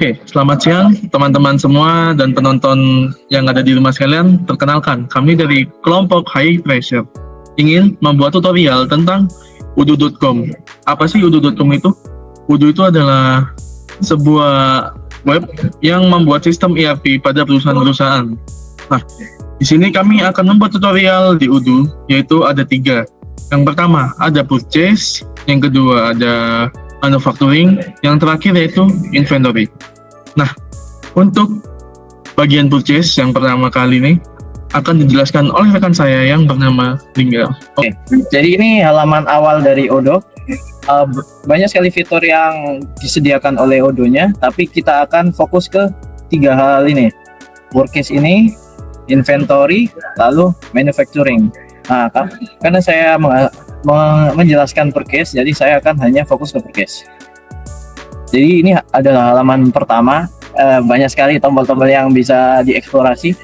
Oke, selamat siang teman-teman semua dan penonton yang ada di rumah sekalian. Perkenalkan, kami dari kelompok High Pressure ingin membuat tutorial tentang udu.com. Apa sih udu.com itu? Udu itu adalah sebuah web yang membuat sistem ERP pada perusahaan-perusahaan. Nah, di sini kami akan membuat tutorial di Udu, yaitu ada 3. Yang pertama ada purchase, yang kedua ada manufacturing, yang terakhir yaitu inventory. Nah, untuk bagian purchase yang pertama kali ini akan dijelaskan oleh rekan saya yang bernama Lingga. Oke, jadi ini halaman awal dari Odoo. Banyak sekali fitur yang disediakan oleh Odoo-nya, tapi kita akan fokus ke 3 hal ini. Purchase ini, inventory, lalu manufacturing. Nah, karena saya menjelaskan purchase, jadi saya akan hanya fokus ke purchase. Jadi ini adalah halaman pertama, banyak sekali tombol-tombol yang bisa dieksplorasi.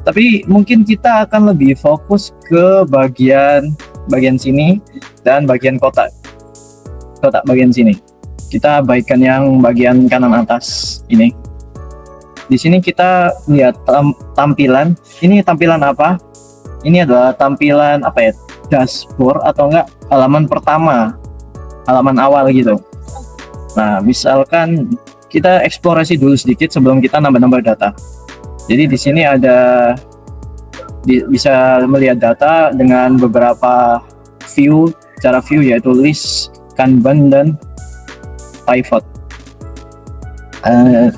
Tapi mungkin kita akan lebih fokus ke bagian sini dan bagian kotak bagian sini. Kita baikkan yang bagian kanan atas ini. Di sini kita lihat tampilan. Ini tampilan apa? Ini adalah tampilan apa ya? Dashboard atau enggak halaman pertama, halaman awal gitu. Nah, misalkan kita eksplorasi dulu sedikit sebelum kita nambah-nambah data. Jadi di sini bisa melihat data dengan beberapa cara view yaitu list, Kanban, dan pivot.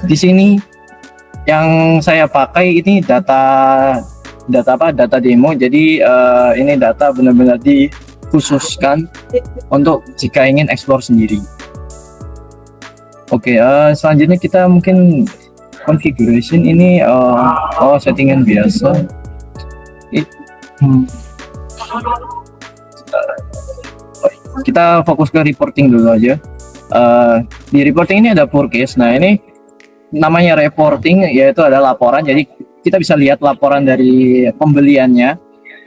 Di sini yang saya pakai ini data demo. Jadi ini data benar-benar dikhususkan untuk jika ingin explore sendiri. Oke, selanjutnya kita mungkin configuration ini settingan biasa. Kita fokus ke reporting dulu aja. Di reporting ini ada purchase. Nah, ini namanya reporting, yaitu ada laporan. Jadi kita bisa lihat laporan dari pembeliannya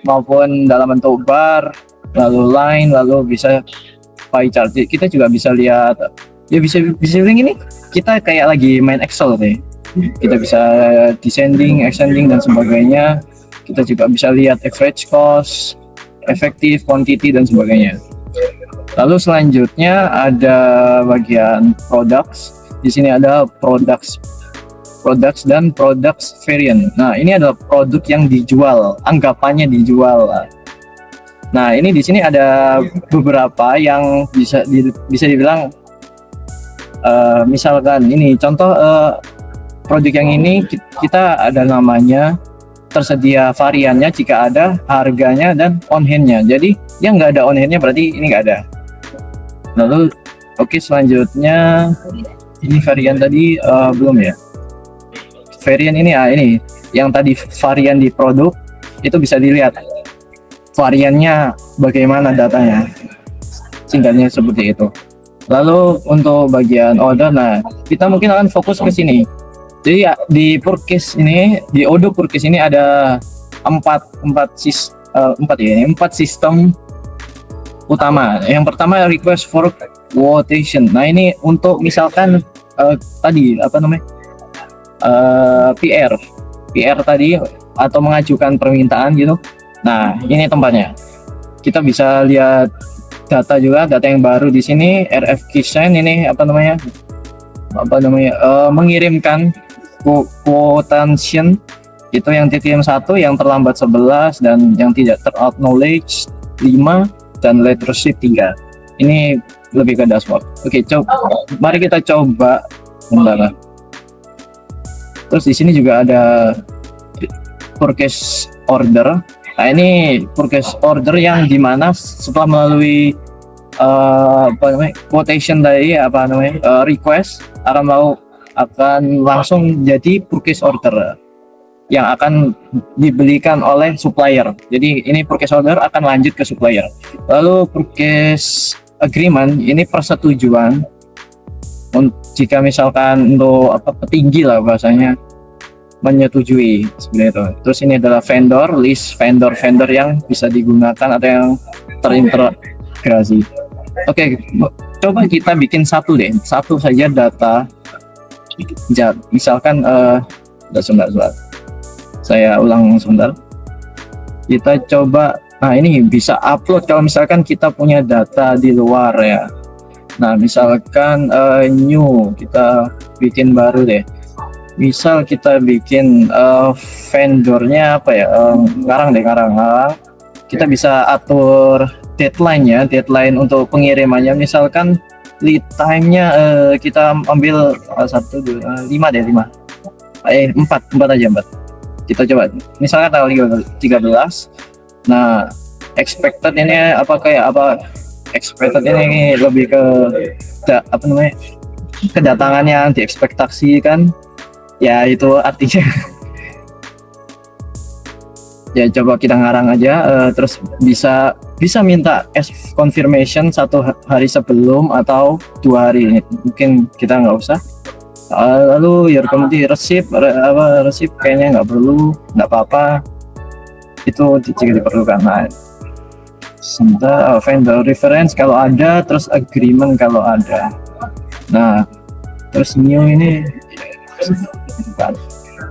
maupun dalam bentuk bar, lalu line, lalu bisa pie chart. Kita juga bisa lihat. Ya bisa bilang ini kita kayak lagi main Excel deh. Kita bisa descending, ascending, dan sebagainya. Kita juga bisa lihat average cost, effective quantity, dan sebagainya. Lalu selanjutnya ada bagian products. Di sini ada products dan products variant. Nah, ini adalah produk yang dijual, anggapannya dijual. Nah, ini di sini ada beberapa yang bisa dibilang misalkan ini contoh produk yang ini kita ada namanya, tersedia variannya jika ada, harganya, dan on hand-nya. Jadi yang nggak ada on hand-nya berarti ini nggak ada. Lalu selanjutnya ini varian tadi belum ya. Varian ini ini yang tadi varian di produk itu bisa dilihat variannya bagaimana datanya, singkatnya seperti itu. Lalu untuk bagian order, nah kita mungkin akan fokus ke sini. Jadi ya, di purchase ini, di Odoo purchase ini ada 4 sistem utama. Yang pertama request for quotation. Nah, ini untuk misalkan tadi PR tadi atau mengajukan permintaan gitu. Nah, ini tempatnya. Kita bisa lihat data juga, data yang baru di sini RFQ sign ini mengirimkan quotation itu yang TTM1, yang terlambat 11, dan yang tidak ter-acknowledge 5, dan late receipt 3. Ini lebih ke dashboard. Oke, mari kita coba bentar. Terus di sini juga ada purchase order. Nah, ini purchase order yang dimana setelah melalui quotation tadi request akan langsung jadi purchase order yang akan dibelikan oleh supplier. Jadi ini purchase order akan lanjut ke supplier. Lalu purchase agreement ini persetujuan jika misalkan untuk petinggi lah bahasanya menyetujui seperti itu. Terus ini adalah vendor list, vendor yang bisa digunakan atau yang terintegrasi. Oke, coba kita bikin satu saja data Misalkan sebentar, saya ulang sebentar. Kita coba, nah ini bisa upload kalau misalkan kita punya data di luar ya. Nah misalkan new, kita bikin baru deh. Misal kita bikin vendornya apa ya, ngarang. Kita bisa atur deadline untuk pengirimannya. Misalkan lead time-nya kita ambil 5 aja. Kita coba misalkan tanggal 13. Nah expected ini expected ini lebih ke kedatangan yang diekspektasikan ya, itu artinya ya coba kita ngarang aja, terus bisa minta confirmation 1 hari sebelum atau 2 hari ini, mungkin kita nggak usah. Lalu your community receipt kayaknya nggak perlu, nggak apa-apa, itu jika diperlukan. Nah sebentar, vendor reference kalau ada, terus agreement kalau ada. Nah terus new ini.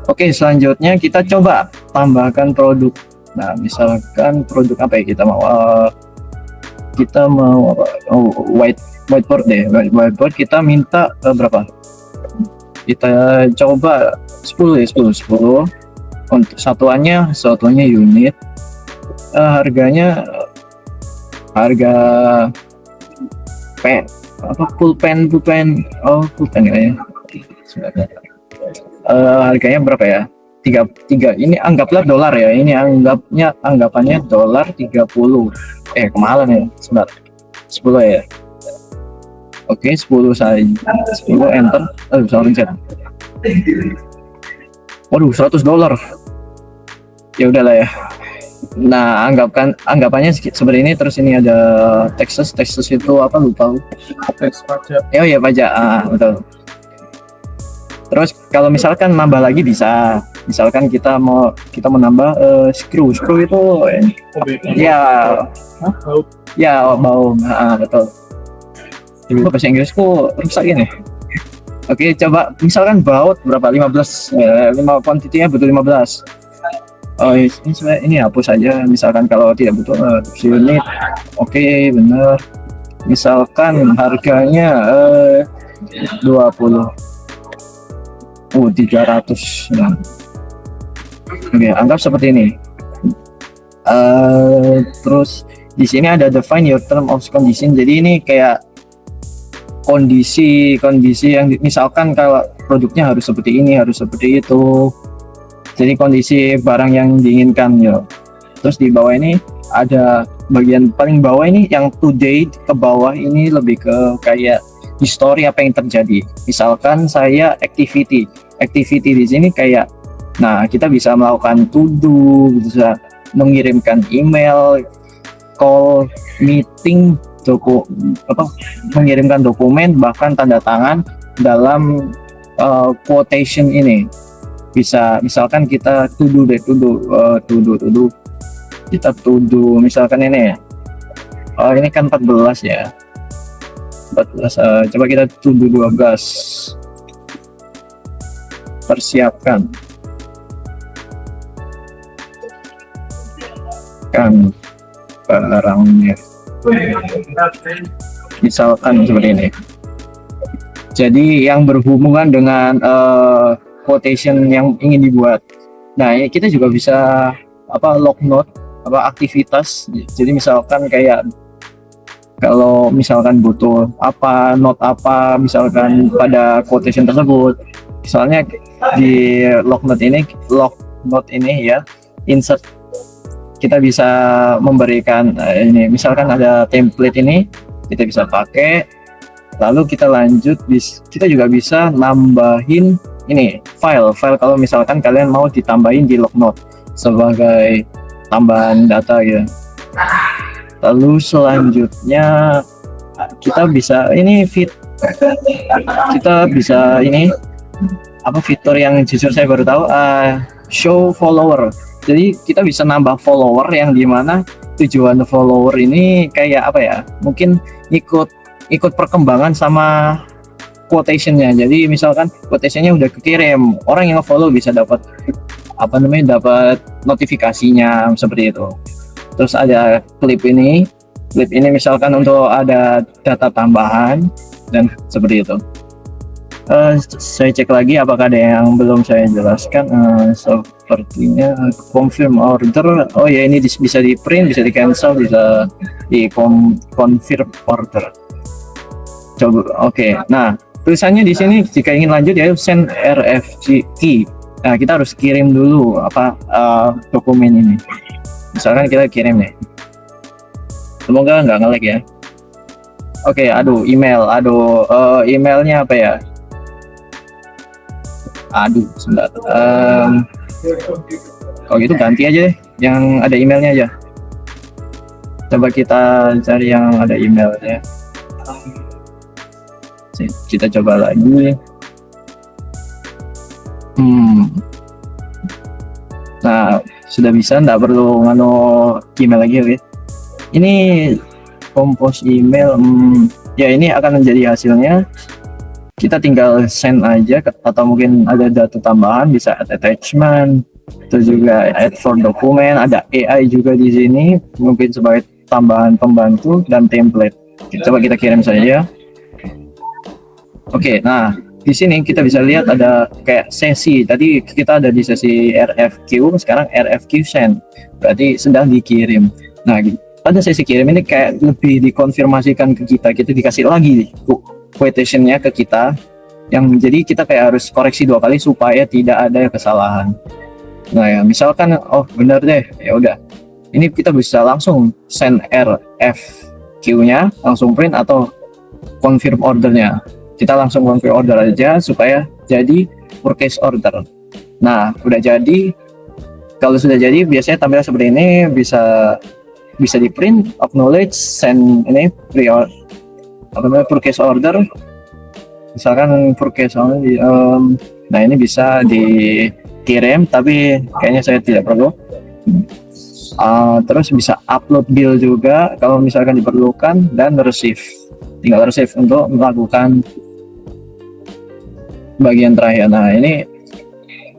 Oke, selanjutnya kita coba tambahkan produk. Nah misalkan produk apa ya kita mau, whiteboard deh. Whiteboard kita minta berapa, kita coba 10 untuk satuannya unit. Harga pulpen ya. Harganya berapa ya, 3 ini anggaplah dolar ya, ini anggapannya dolar 30, kemahalan ya, sebentar, 10 ya. Oke, 10 saja, 10 enter. Sorry chat. Waduh, $100. Ya udahlah ya. Nah anggapannya seperti ini. Terus ini ada Texas itu apa, lupa. Teks pajak. Oh ya, pajak, betul. Terus kalau misalkan nambah lagi bisa, misalkan kita mau nambah screw itu bau, betul. Bahasa Inggrisku rusak ini. Oke, coba misalkan baut berapa, 15, 5 kuantitinya butuh 15. Ini hapus saja misalkan kalau tidak butuh unit. Oke, benar. Misalkan harganya 20, 300. Oke, anggap seperti ini. Terus di sini ada define your term of condition. Jadi ini kayak kondisi yang misalkan kalau produknya harus seperti ini, harus seperti itu. Jadi kondisi barang yang diinginkan ya. Terus di bawah ini ada bagian paling bawah ini yang to date, ke bawah ini lebih ke kayak history apa yang terjadi. Misalkan saya activity di sini kayak, nah kita bisa melakukan to do, bisa mengirimkan email, call, meeting, mengirimkan dokumen, bahkan tanda tangan dalam quotation ini. Bisa misalkan kita to do kita to do misalkan ini ya. Ini kan 14 ya. 14, coba kita to do 12. Persiapkan kan barangnya, misalkan seperti ini. Jadi yang berhubungan dengan quotation yang ingin dibuat. Nah kita juga bisa log note, aktivitas. Jadi misalkan kayak kalau misalkan butuh note misalkan pada quotation tersebut. Soalnya di log note ini ya, insert, kita bisa memberikan ini misalkan ada template ini kita bisa pakai. Lalu kita lanjut, kita juga bisa nambahin ini file kalau misalkan kalian mau ditambahin di log note sebagai tambahan data ya. Lalu selanjutnya kita bisa fitur yang jujur saya baru tahu, show follower. Jadi kita bisa nambah follower yang dimana tujuan follower ini kayak mungkin ikut perkembangan sama quotation-nya. Jadi misalkan quotation-nya udah kekirim, orang yang follow bisa dapat dapat notifikasinya seperti itu. Terus ada klip ini misalkan untuk ada data tambahan dan seperti itu. Saya cek lagi apakah ada yang belum saya jelaskan. Sepertinya confirm order. Oh ya, ini bisa di print, bisa di cancel, bisa di confirm order. Coba, oke. Nah, tulisannya di sini jika ingin lanjut ya send RFC key. Nah, kita harus kirim dulu dokumen ini. Misalkan kita kirim nih. Semoga nggak nge-lag ya. Oke, emailnya apa ya? Sebentar. Kalau gitu ganti aja deh, yang ada emailnya aja. Coba kita cari yang ada emailnya. Kita coba lagi. Nah, sudah bisa, nggak perlu email lagi, oke. Ini compose email. Ya, ini akan menjadi hasilnya. Kita tinggal send aja, atau mungkin ada data tambahan, bisa add attachment, terus juga add for document, ada AI juga di sini, mungkin sebagai tambahan pembantu dan template. Coba kita kirim saja. Oke, nah di sini kita bisa lihat ada kayak sesi. Tadi kita ada di sesi RFQ, sekarang RFQ send, berarti sedang dikirim. Nah, pada sesi kirim ini kayak lebih dikonfirmasikan ke kita dikasih lagi quotation-nya ke kita, yang jadi kita kayak harus koreksi 2 kali supaya tidak ada kesalahan. Nah ya, misalkan benar deh, ya udah, ini kita bisa langsung send RFQ-nya, langsung print atau confirm ordernya. Kita langsung confirm order aja supaya jadi purchase order. Nah, udah jadi. Kalau sudah jadi biasanya tampilnya seperti ini, bisa di print, acknowledge, send ini purchase order. Misalkan purchase order, nah ini bisa dikirim, tapi kayaknya saya tidak perlu. Terus bisa upload bill juga kalau misalkan diperlukan, dan receive, tinggal receive untuk melakukan bagian terakhir. Nah, ini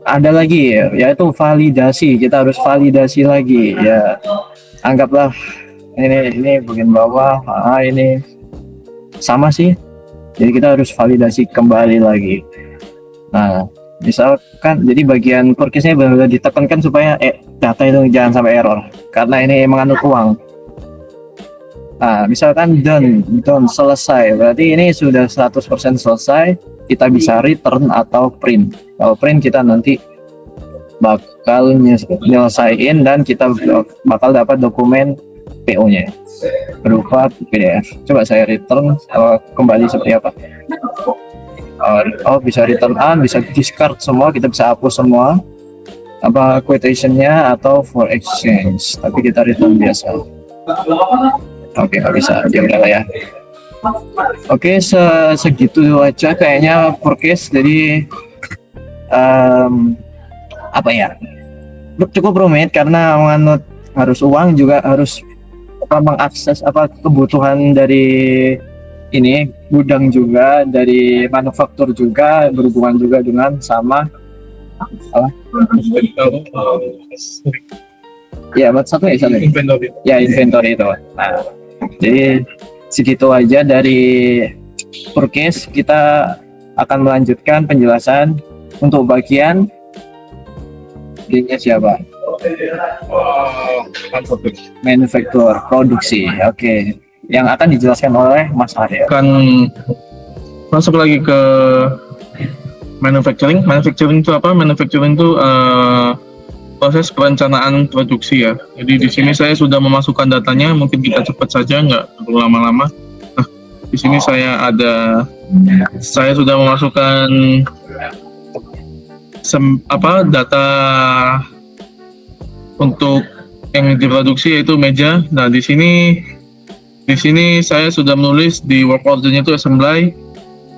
ada lagi yaitu validasi. Kita harus validasi lagi ya. Anggaplah ini bagian bawah, ini sama sih, jadi kita harus validasi kembali lagi. Nah, misalkan jadi bagian purchase-nya benar-benar ditekankan supaya data itu jangan sampai error, karena ini mengandung uang. Nah, misalkan done selesai, berarti ini sudah 100% selesai. Kita bisa return atau print. Kalau print kita nanti bakal nyelesain dan kita bakal dapat dokumen PO-nya berupa PDF. Coba saya return kembali seperti apa. Bisa return bisa discard semua, kita bisa hapus semua quotation-nya atau for exchange, tapi kita return biasa. Oke, nggak bisa, dia udah lah ya. Oke, segitu aja kayaknya purchase. Jadi cukup rumit karena menganut harus uang, juga harus mengakses kebutuhan dari ini gudang, juga dari manufaktur, juga berhubungan juga dengan sama inventory itu. Nah, jadi segitu aja dari purchase. Kita akan melanjutkan penjelasan untuk bagian ini siapa? Manufaktur, produksi. Oke. Yang akan dijelaskan oleh Mas Arya. Akan masuk lagi ke manufacturing. Manufacturing itu apa? Manufacturing itu proses perencanaan produksi ya. Jadi di sini saya sudah memasukkan datanya, mungkin kita cepat saja, nggak perlu lama-lama. Nah, di sini saya sudah memasukkan data untuk yang diproduksi, yaitu meja. Nah, di sini saya sudah menulis di work order-nya itu assembly,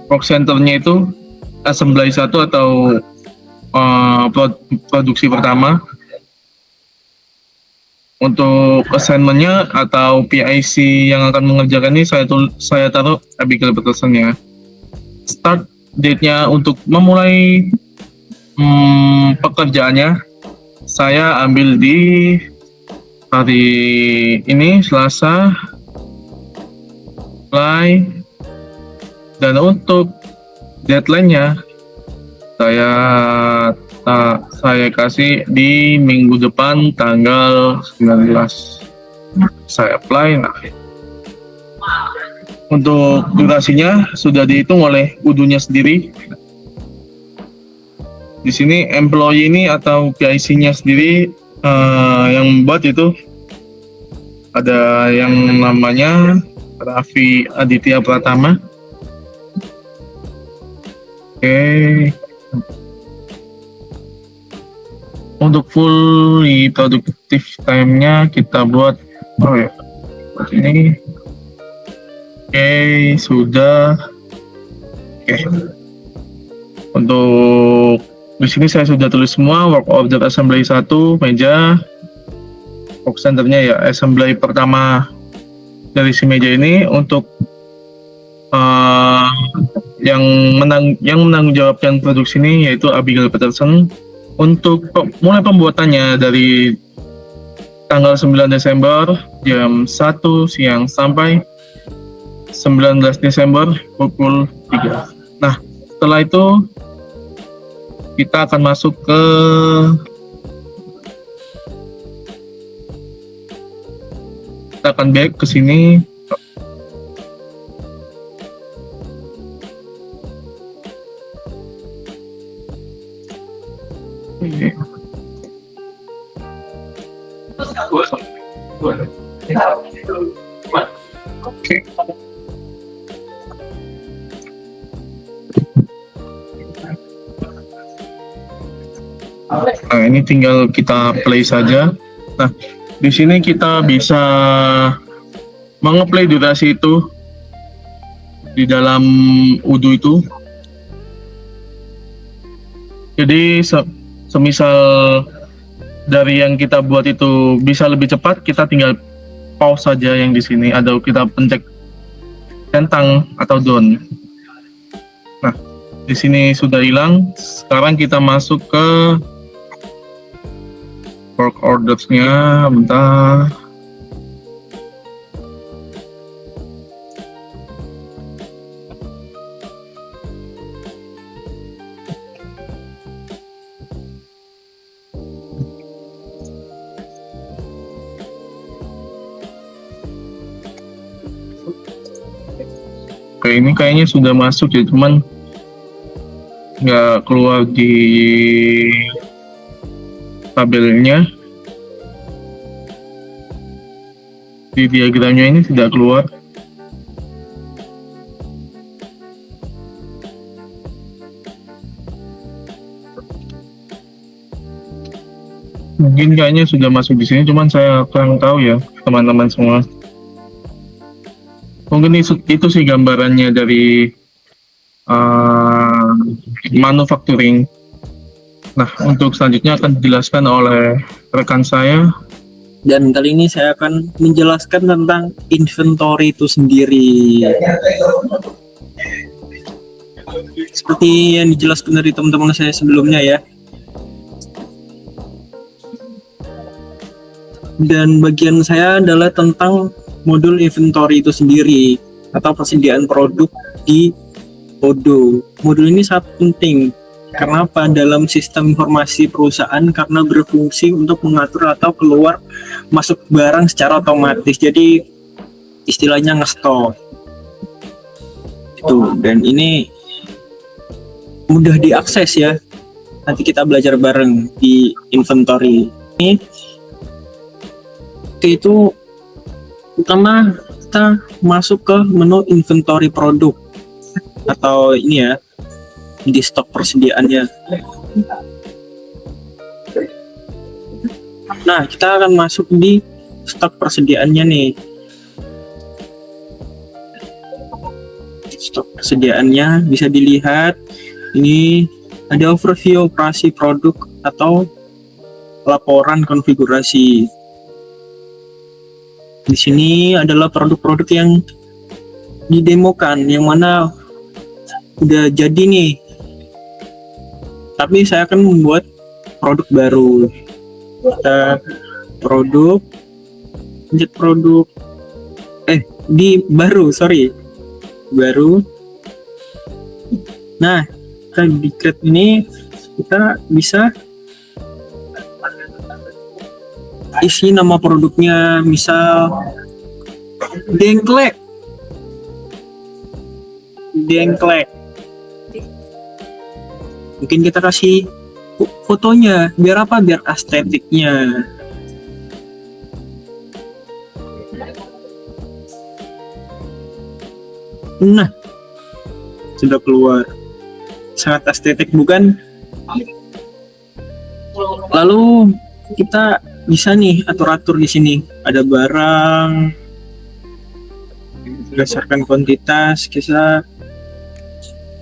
work center-nya itu assembly 1 atau produksi pertama. Untuk assignment-nya atau PIC yang akan mengerjakan ini saya taruh Abigail Peterson ya. start date-nya untuk memulai pekerjaannya saya ambil di hari ini Selasa, apply, dan untuk deadline-nya saya kasih di minggu depan tanggal 19. Saya apply. Nah, untuk durasinya sudah dihitung oleh Udunya sendiri. Di sini employee ini atau PIC-nya sendiri yang membuat itu ada yang namanya Raffi Aditya Pratama. Oke. Untuk fully productive time-nya kita buat seperti ini. Oke, sudah. Oke. Untuk di sini saya sudah tulis semua work order assembly 1 meja. Work centernya ya assembly pertama dari si meja ini. Untuk yang menanggung jawabkan produksi ini yaitu Abigail Peterson. Untuk mulai pembuatannya dari tanggal 9 Desember jam 1 siang sampai 19 Desember pukul 3. Nah, setelah itu kita akan masuk ke kita akan back ke sini. Oke. Nah, ini tinggal kita play saja. Nah, di sini kita bisa mengeplay durasi itu di dalam Udu itu. Jadi semisal dari yang kita buat itu bisa lebih cepat, kita tinggal pause saja yang di sini, atau kita pencet centang atau down. Nah, di sini sudah hilang. Sekarang kita masuk ke work orders-nya. Bentar. Oke, ini kayaknya sudah masuk ya, cuman nggak keluar di tabelnya. Di diagramnya ini tidak keluar. Mungkin kayaknya sudah masuk di sini, cuman saya kurang tahu ya teman-teman semua. Mungkin itu sih gambarannya dari manufacturing. Nah, untuk selanjutnya akan dijelaskan oleh rekan saya. Dan kali ini saya akan menjelaskan tentang inventory itu sendiri. Seperti yang dijelaskan dari teman-teman saya sebelumnya ya. Dan bagian saya adalah tentang modul inventory itu sendiri atau persediaan produk di Odoo. Modul ini sangat penting karena apa? Dalam sistem informasi perusahaan, karena berfungsi untuk mengatur atau keluar masuk barang secara otomatis. Jadi istilahnya ngestok itu, dan ini mudah diakses ya. Nanti kita belajar bareng di inventory ini. Itu pertama kita masuk ke menu inventory produk atau ini ya, di stok persediaannya. Nah, kita akan masuk di stok persediaannya nih. Stok persediaannya bisa dilihat. Ini ada overview operasi produk atau laporan konfigurasi. Di sini adalah produk-produk yang didemokan, yang mana udah jadi nih, tapi saya akan membuat produk baru. Kita produk, pencet produk, di baru, baru. Nah, kita di create ini kita bisa isi nama produknya, misal dengklek. Mungkin kita kasih fotonya, biar apa? Biar estetiknya. Nah, sudah keluar. Sangat estetik, bukan? Lalu kita bisa nih atur-atur di sini. Ada barang berdasarkan kuantitas, kita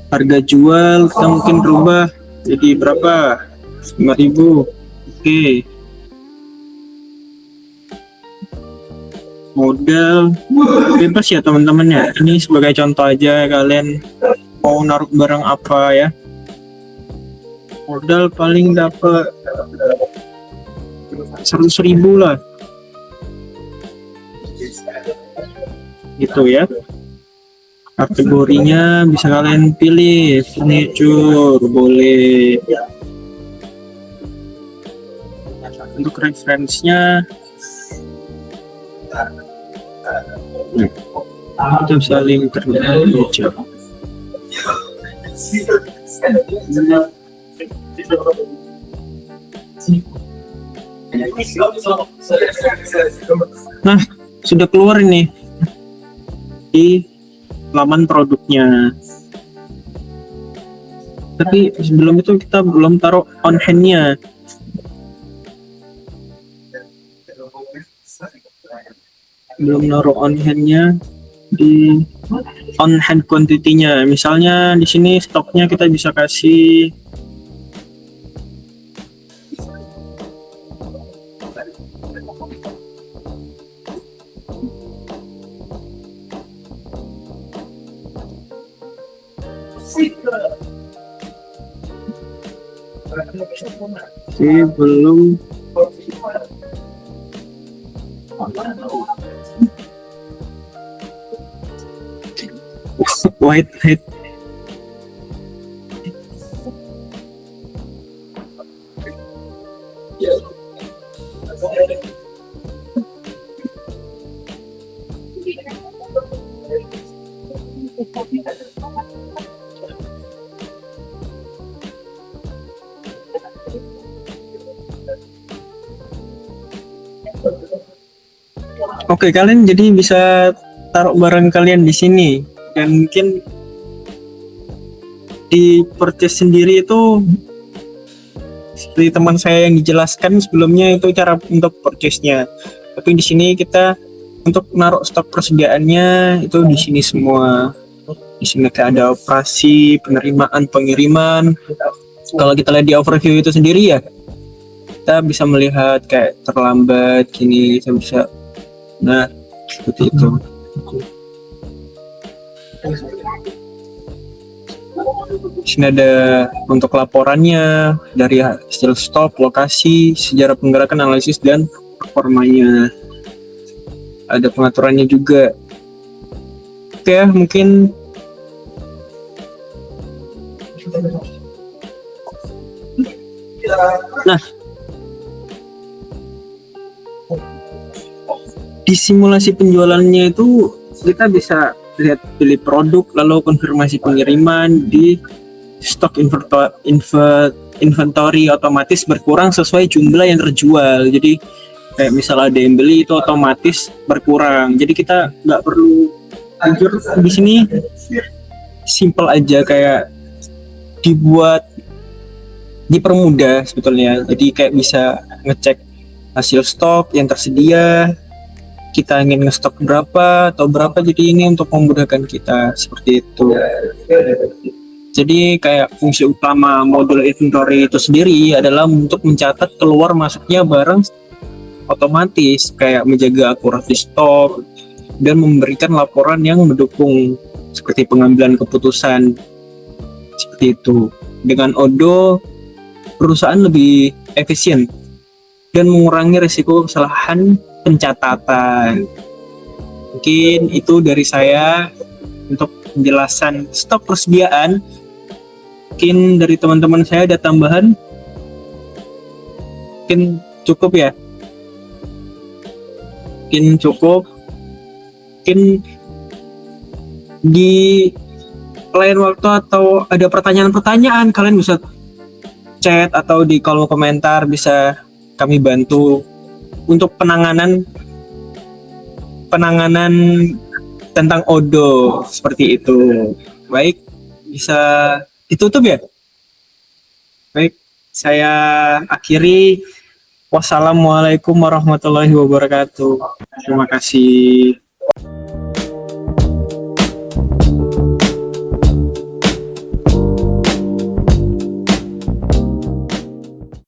harga jual kita mungkin rubah jadi berapa? 5.000. Oke. Modal bebas ya teman-teman ya. Ini sebagai contoh aja, kalian mau naruh barang apa ya. Modal paling dapat 100.000 lah. Gitu ya. Kategorinya bisa kalian pilih, furniture boleh. Untuk referensinya kita bisa link terbaca. Nah, sudah keluar ini di laman produknya. Tapi sebelum itu kita belum taruh on hand-nya. Belum naruh on hand-nya di on hand quantity-nya. Misalnya di sini stoknya kita bisa kasih belum white. Oke, kalian jadi bisa taruh barang kalian di sini, dan mungkin di purchase sendiri itu seperti teman saya yang dijelaskan sebelumnya, itu cara untuk purchase-nya. Tapi di sini kita untuk naruh stok persediaannya itu di sini semua. Di sini kayak ada operasi, penerimaan, pengiriman. Kalau kita lihat di overview itu sendiri ya, kita bisa melihat kayak terlambat gini, kita bisa, nah seperti itu. Di sini ada untuk laporannya dari hasil stop, lokasi, sejarah penggerakan, analisis, dan performanya. Ada pengaturannya juga. Oke, mungkin nah, di simulasi penjualannya itu kita bisa lihat pilih produk, lalu konfirmasi pengiriman, di stok inventory otomatis berkurang sesuai jumlah yang terjual. Jadi kayak misal ada yang beli itu otomatis berkurang. Jadi kita nggak perlu jujur di sini, simple aja, kayak dipermudah sebetulnya. Jadi kayak bisa ngecek hasil stok yang tersedia, kita ingin ngestok berapa atau berapa, jadi ini untuk memudahkan kita seperti itu. Jadi kayak fungsi utama modul inventory itu sendiri adalah untuk mencatat keluar masuknya barang otomatis, kayak menjaga akurasi stok dan memberikan laporan yang mendukung seperti pengambilan keputusan. seperti itu. Dengan Odoo, perusahaan lebih efisien dan mengurangi risiko kesalahan pencatatan. Mungkin itu dari saya untuk penjelasan stok persediaan. Mungkin dari teman-teman saya ada tambahan? Mungkin cukup ya? Mungkin cukup. Mungkin di lain waktu atau ada pertanyaan-pertanyaan, kalian bisa chat atau di kolom komentar, bisa kami bantu untuk penanganan tentang Odoo seperti itu. Baik, bisa ditutup ya? Baik, saya akhiri. Wassalamualaikum warahmatullahi wabarakatuh. Terima kasih.